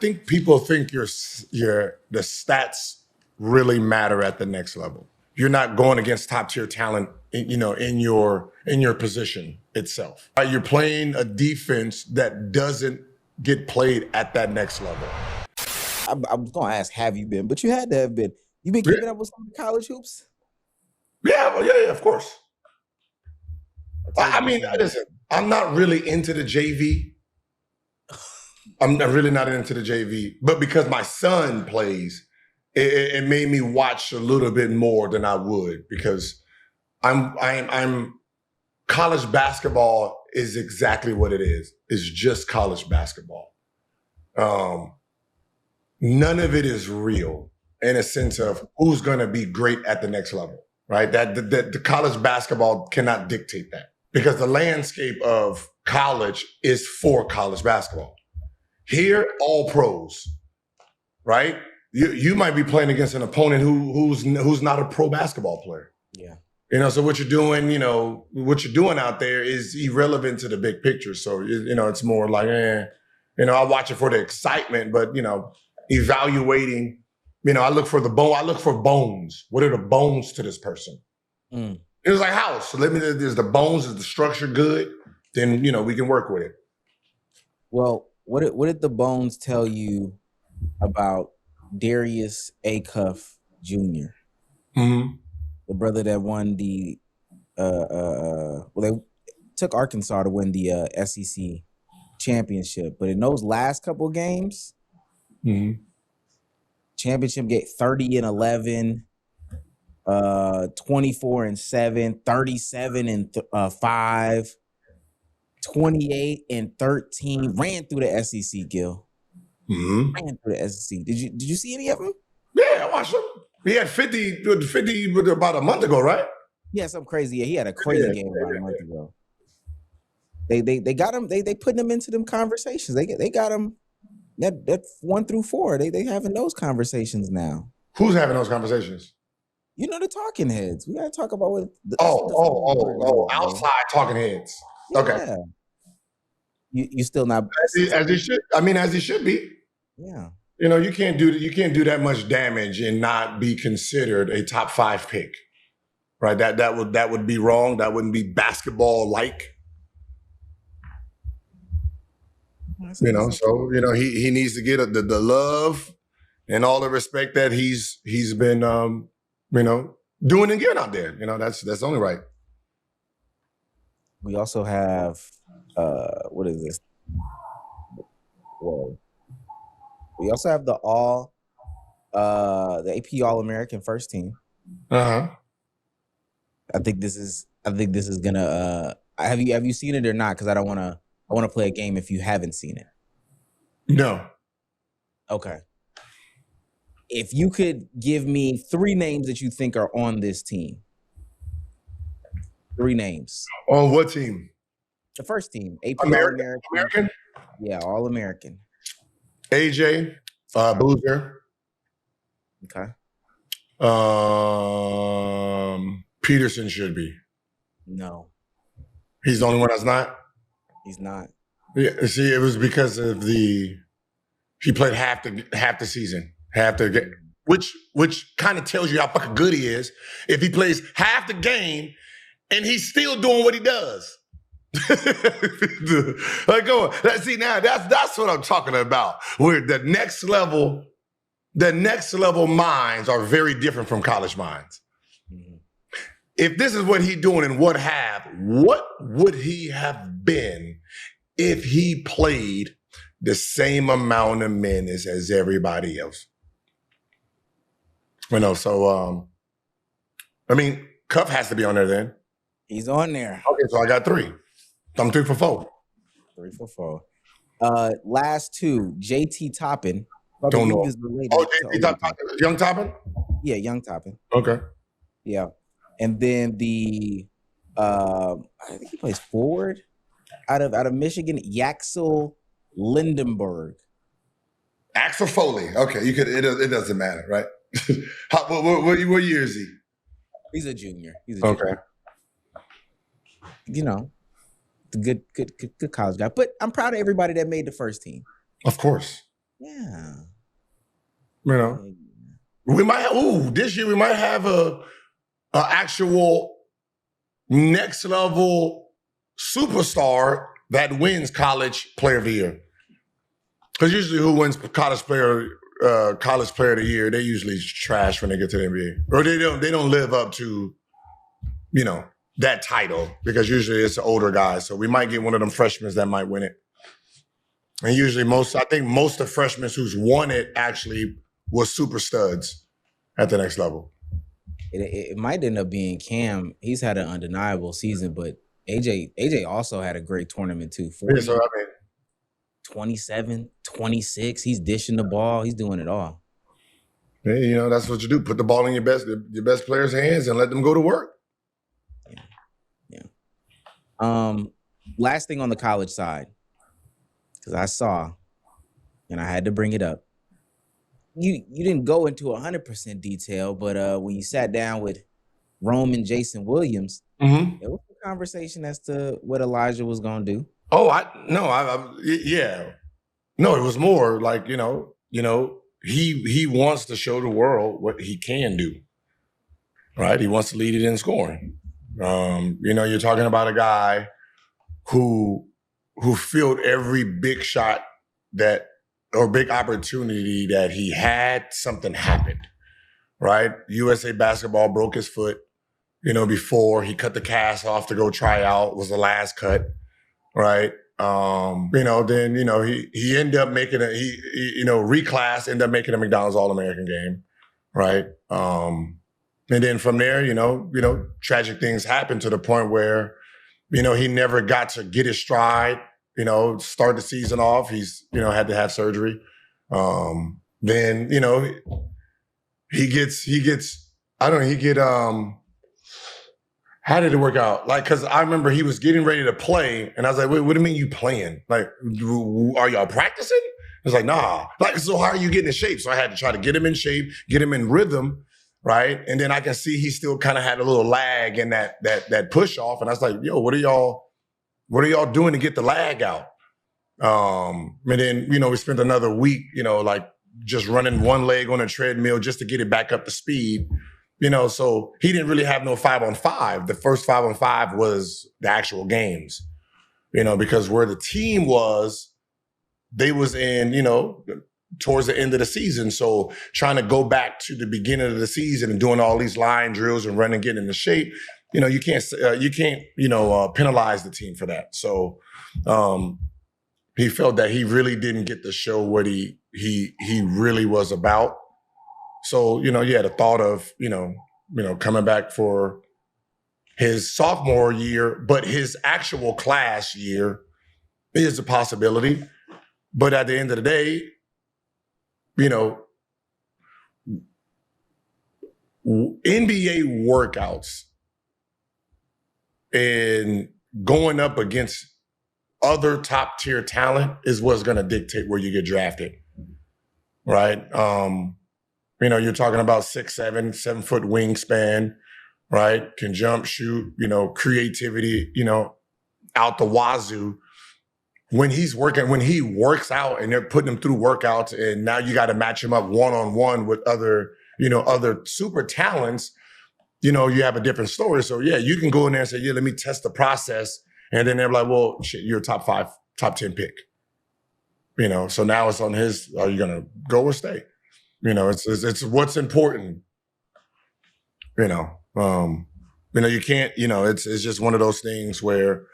think people think the stats really matter at the next level. You're not going against top tier talent, in your position itself. Right? You're playing a defense that doesn't get played at that next level. I was gonna ask, have you been? But you had to have been. You been keeping up with some college hoops? Yeah, well, yeah, of course. I mean, listen, I'm not really into the JV. I'm really not into the JV, but because my son plays, it made me watch a little bit more than I would because I'm college basketball is exactly what it is. It's just college basketball. None of it is real in a sense of who's going to be great at the next level, right? That the college basketball cannot dictate that because the landscape of college is for college basketball. Here, all pros, right? You might be playing against an opponent who's not a pro basketball player. Yeah. So what you're doing out there is irrelevant to the big picture. So, it's more like, I watch it for the excitement, but, evaluating, I look for bones. What are the bones to this person? It was like house. So there's the bones, is the structure good? Then, we can work with it. Well, what did the bones tell you about Darius Acuff Jr.? Mm-hmm. The brother that won the they took Arkansas to win the SEC championship, but in those last couple games, championship game 30-11, 24-7, 37-5, 28-13, ran through the SEC, Gil. Ran through the SEC. Did you see any of them? Yeah, I watched them. He had 50 about a month ago, right? Yeah, something crazy. Yeah, he had a crazy game about a month ago. They got him. They putting him into them conversations. They got him. That 1 through 4. They having those conversations now. Who's having those conversations? The talking heads. We gotta talk about what. Outside talking heads. Yeah. Okay. You still not as he should. I mean, as he should be. Yeah. You can't do that much damage and not be considered a top 5 pick, right? That would be wrong. That wouldn't be basketball like. So he needs to get the love and all the respect that he's been doing and giving out there. That's only right. We also have what is this? Whoa. We also have the AP All-American first team. Uh-huh. I think this is gonna have you seen it or not? Because I want to play a game if you haven't seen it. No. Okay. If you could give me 3 names that you think are on this team. 3 names. On what team? The first team. AP All-American? Yeah, All-American. AJ, Boozer. Okay. Peterson should be. No. He's the only one that's not? He's not. Yeah, see, it was because of he played half the season, which kind of tells you how fucking good he is. If he plays half the game and he's still doing what he does. Like, go on. See, now that's what I'm talking about. Where the next level minds are very different from college minds. If this is what he's doing in what would he have been if he played the same amount of minutes as everybody else? So I mean, Cuff has to be on there then. He's on there. Okay, so I got 3. I'm 3 for 4. 3 for 4. Last 2, JT Toppin. Don't know. JT Toppin, Young Toppin? Yeah, Young Toppin. Okay. Yeah. And then I think he plays forward out of Michigan, Yaxel Lindenberg. Axel Foley. Okay, it doesn't matter, right? What year is he? He's a junior. Okay. Good college guy. But I'm proud of everybody that made the first team. Of course. Yeah. You know, we might. This year we might have a actual next level superstar that wins College Player of the Year. Because usually, who wins College Player of the Year? They usually trash when they get to the NBA, or they don't live up to, that title, because usually it's an older guy. So we might get one of them freshmen that might win it. And usually I think most of the freshmen who's won it actually was super studs at the next level. It might end up being Cam. He's had an undeniable season, but AJ also had a great tournament too. 40, 27, 26. He's dishing the ball. He's doing it all. Hey, that's what you do. Put the ball in your best players' hands and let them go to work. Yeah. Last thing on the college side, because I saw, and I had to bring it up. You didn't go into 100% detail, but when you sat down with Rome and Jason Williams, there was a conversation as to what Elijah was going to do. Oh, yeah. No, it was more like, he wants to show the world what he can do, right? He wants to lead it in scoring. You're talking about a guy who filled every big shot or big opportunity that he had. Something happened, right? USA Basketball broke his foot, before he cut the cast off to go try out, was the last cut, right? Then, he ended up making reclass, ended up making a McDonald's All-American game, right? And then from there, tragic things happened to the point where, he never got to get his stride, start the season off. He's, had to have surgery. Then, how did it work out? Like, cause I remember he was getting ready to play and I was like, wait, what do you mean you playing? Like, are y'all practicing? It's like, nah. Like, so how are you getting in shape? So I had to try to get him in shape, get him in rhythm, right? And then I can see he still kind of had a little lag in that push off. And I was like, yo, what are y'all doing to get the lag out? And then, we spent another week, like just running one leg on a treadmill just to get it back up to speed. So he didn't really have no 5-on-5. The first 5-on-5 was the actual games, because where the team was, they was in, towards the end of the season. So trying to go back to the beginning of the season and doing all these line drills and running, getting into shape, you can't penalize the team for that. So he felt that he really didn't get to show what he really was about. So, you had a thought of, coming back for his sophomore year, but his actual class year is a possibility. But at the end of the day, NBA workouts and going up against other top tier talent is what's going to dictate where you get drafted, right? You're talking about 6'7", 7-foot wingspan, right? Can jump, shoot, creativity, out the wazoo. When he works out and they're putting him through workouts and now you got to match him up one-on-one with other super talents, you have a different story. So yeah, you can go in there and say, yeah, let me test the process. And then they're like, well, shit, you're a top 5, top 10 pick. So now it's on his, are you going to go or stay? It's what's important. You can't, it's just one of those things where,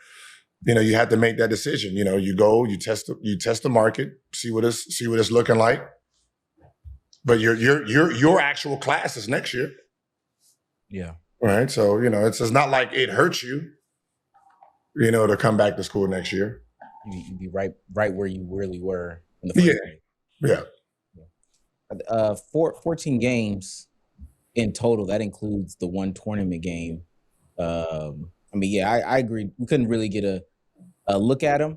you have to make that decision. You go, you test the market, see what it's looking like. But your actual class is next year. Yeah. Right. So, it's not like it hurts you, to come back to school next year. You'd be right where you really were in the first game. Yeah. 14 games in total. That includes the one tournament game. I agree. We couldn't really get a look at him.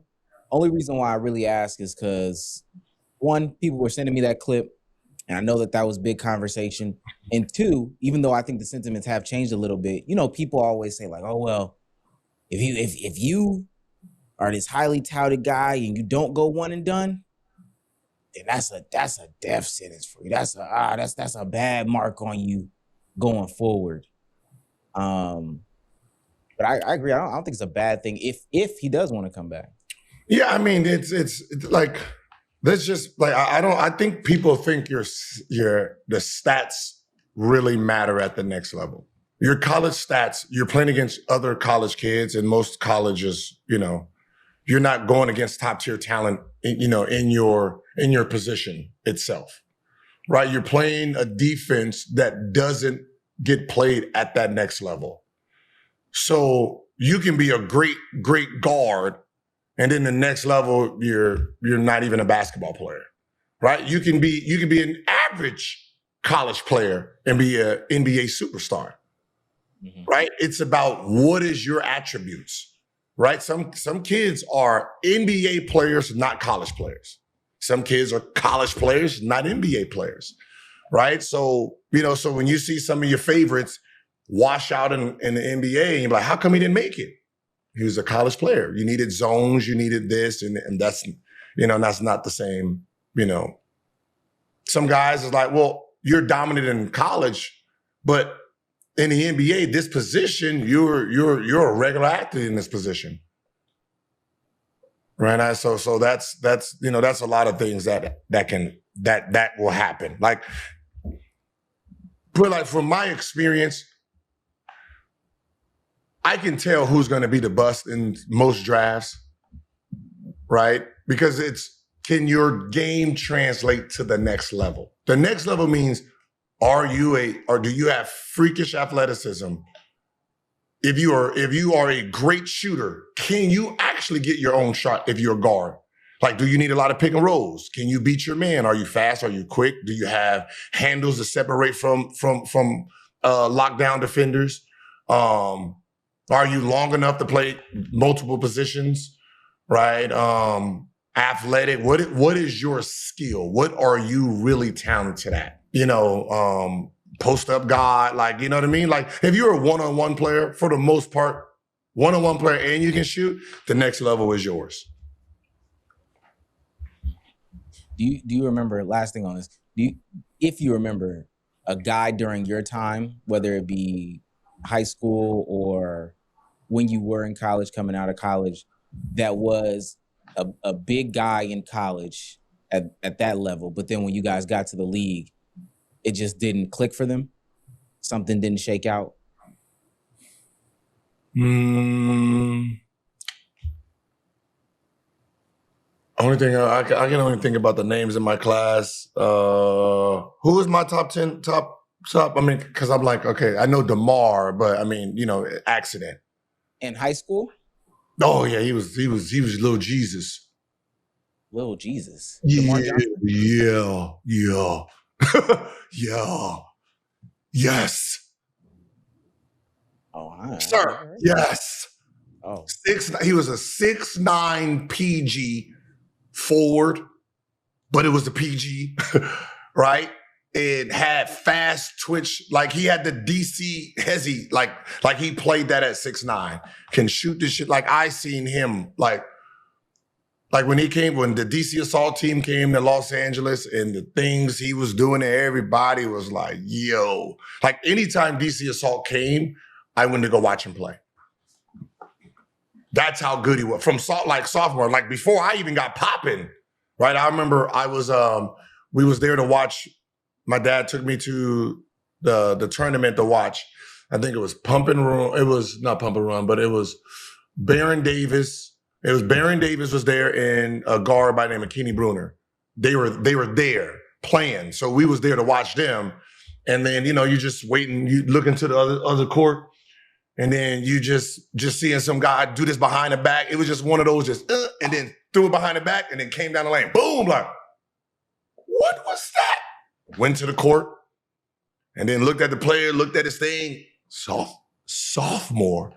Only reason why I really ask is because, one, people were sending me that clip, and I know that was big conversation. And two, even though I think the sentiments have changed a little bit, people always say like, oh, well, if you are this highly touted guy and you don't go one and done, then that's a death sentence for you. That's a bad mark on you going forward. But I agree. I don't think it's a bad thing if he does want to come back. Yeah, I mean, it's like, that's just like, I think people think the stats really matter at the next level. Your college stats, you're playing against other college kids, and most colleges, you're not going against top tier talent, in your position itself, right? You're playing a defense that doesn't get played at that next level. So you can be a great, great guard, and then the next level, you're not even a basketball player, right? You can be an average college player and be an NBA superstar, right? It's about what is your attributes, right? Some kids are NBA players, not college players. Some kids are college players, not NBA players, right? So, so when you see some of your favorites wash out in the NBA, you're like, how come he didn't make it? He was a college player. You needed zones, you needed this, and that's, that's not the same, Some guys is like, well, you're dominant in college, but in the NBA, this position, you're a regular athlete in this position. Right. So that's a lot of things that will happen. Like, but like from my experience, I can tell who's going to be the bust in most drafts, right? Because can your game translate to the next level? The next level means, do you have freakish athleticism? If you are a great shooter, can you actually get your own shot if you're a guard? Like, do you need a lot of pick and rolls? Can you beat your man? Are you fast? Are you quick? Do you have handles to separate from lockdown defenders? Are you long enough to play multiple positions, right? Athletic. What is your skill? What are you really talented at? Post up God, like, you know what I mean? Like, if you're a one-on-one player, for the most part, one-on-one player and you can shoot, the next level is yours. Do you remember, last thing on this, if you remember a guy during your time, whether it be high school or when you were in college, coming out of college, that was a big guy in college at that level, but then when you guys got to the league, it just didn't click for them? Something didn't shake out? Only thing I can only think about the names in my class. Who is my top 10? Top. I mean, because I'm like, okay, I know DeMar, but I mean, accident. In high school? Oh yeah, he was little Jesus. Little Jesus. Yeah. Yeah. Yes. Oh, hi. Sir. Yes. Oh. He was a 6'9" PG forward, but it was the PG, right? It had fast twitch, like he had the DC hezzy, like he played that at 6'9", can shoot this shit. Like I seen him, like when the DC assault team came to Los Angeles and the things he was doing to everybody was like, yo. Like anytime DC assault came, I went to go watch him play. That's how good he was. From sophomore, like before I even got popping, right? I remember we was there to watch. My dad took me to the tournament to watch. I think it was Pump and Run. It was not Pump and Run, but it was Baron Davis. It was Baron Davis was there and a guard by the name of Kenny Bruner. They were there playing. So we was there to watch them. And then, you just waiting, you look into the other court, and then you just seeing some guy do this behind the back. It was just one of those and then threw it behind the back and then came down the lane. Boom, like, what was that? Went to the court and then looked at the player, looked at his thing, sophomore.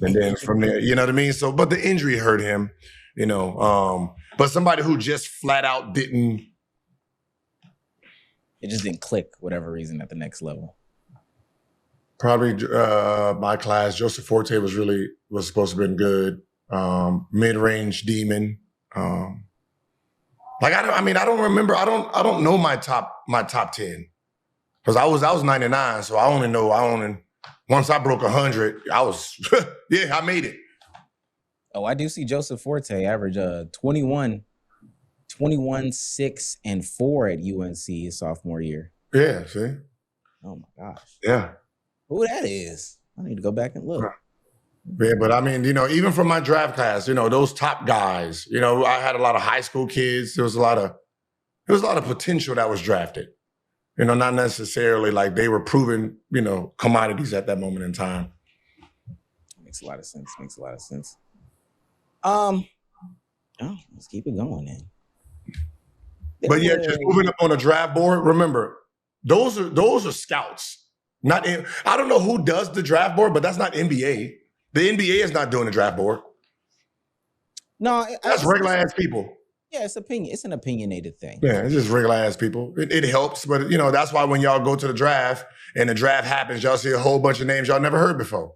And then from there, you know what I mean? So, but the injury hurt him, but somebody who just flat out didn't. It just didn't click, whatever reason, at the next level. Probably my class, Joseph Forte was supposed to have been good. Mid-range demon. Like I don't remember. I don't know my top 10 because I was 99, so I only once I broke 100, I was I made it. Oh, I do see Joseph Forte average 21, 6, and 4 at UNC his sophomore year. Yeah, see. Oh my gosh. Yeah. Who that is? I need to go back and look. Yeah, but I mean, even from my draft class, those top guys, I had a lot of high school kids. There was a lot of potential that was drafted. Not necessarily like they were proven, commodities at that moment in time. Makes a lot of sense. Let's keep it going then. But yeah, just moving up on a draft board. Remember, those are scouts. I don't know who does the draft board, but that's not NBA. The NBA is not doing the draft board. No, that's regular ass people. Yeah, it's opinion. It's an opinionated thing. Yeah, it's just regular ass people. It helps, but that's why when y'all go to the draft and the draft happens, y'all see a whole bunch of names y'all never heard before.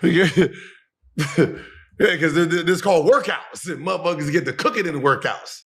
Yeah, because this is called workouts. Motherfuckers get to cook it in the workouts.